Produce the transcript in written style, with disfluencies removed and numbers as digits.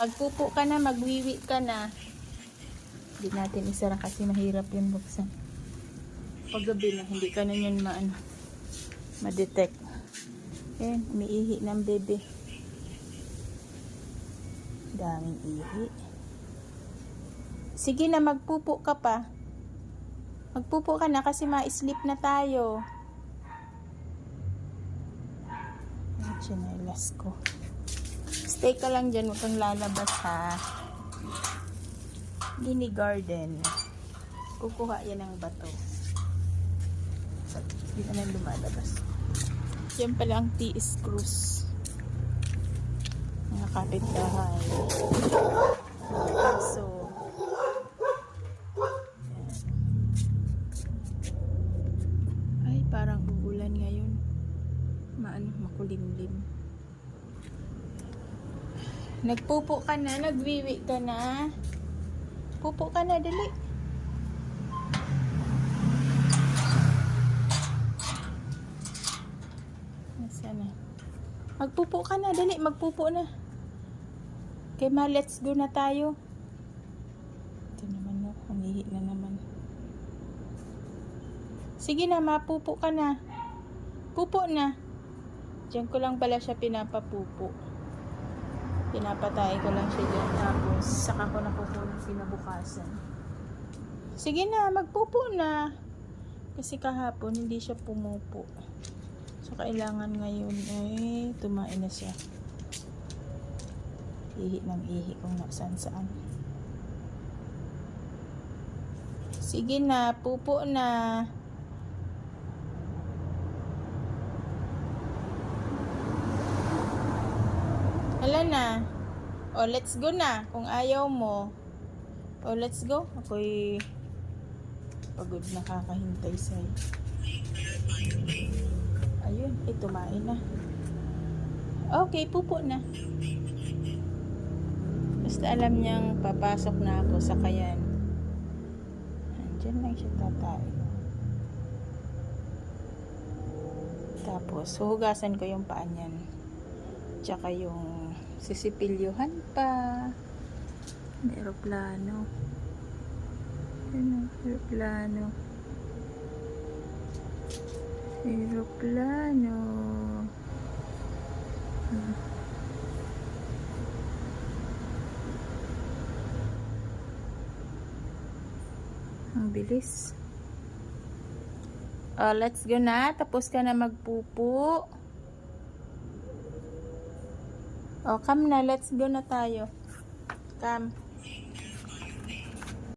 Magpupo ka na, magwiwi ka na. Hindi natin isara kasi mahirap yun buksan. Paggabi na, hindi ka na yun ma-detect. Ayan, umiihi ng bebe. Daming ihi. Sige na, magpupo ka pa. Magpupo ka na kasi ma-sleep na tayo. Ang chinelas ko. Stay ka lang dyan, huwag kang lalabas ha. Mini garden. Kukuha yan ng bato. Hindi ka na lumalabas. Yan pala ang T-screws. Mga kapitbahay. So, ay parang uulan ngayon. Makulimlim. Nagpupo ka na, nagwiwi ka na. Pupo ka na, dali. Nasaan na? Magpupo ka na, dali. Magpupo na. Okay, let's go na tayo. Ito naman no, humihi na naman. Sige na, mapupo ka na. Pupo na. Diyan ko lang pala siya pinapapupo. Pinapatay ko lang siya dyan. Tapos, saka ko nakukunin kinabukasan. Sige na, magpupo na. Kasi kahapon, hindi siya pumupo. So, kailangan ngayon, tumain na siya. Ihi ng ihi kung saan. Sige na, pupo na. Hala na. O, let's go na. Kung ayaw mo. O, let's go. Ako'y pagod na kakahintay sa'yo. Ayun. Tumain na. Okay, pupo na. Basta alam niyang papasok na ako sa kayan. Diyan lang siya tatay. Tapos, huhugasan ko yung paa niyan. Tsaka yung sisipilyuhan pa. Aeroplano. Aeroplano. Aeroplano. Ang bilis. Oh, let's go na. Tapos ka na magpupo. Oh, come na. Let's go na tayo. Come.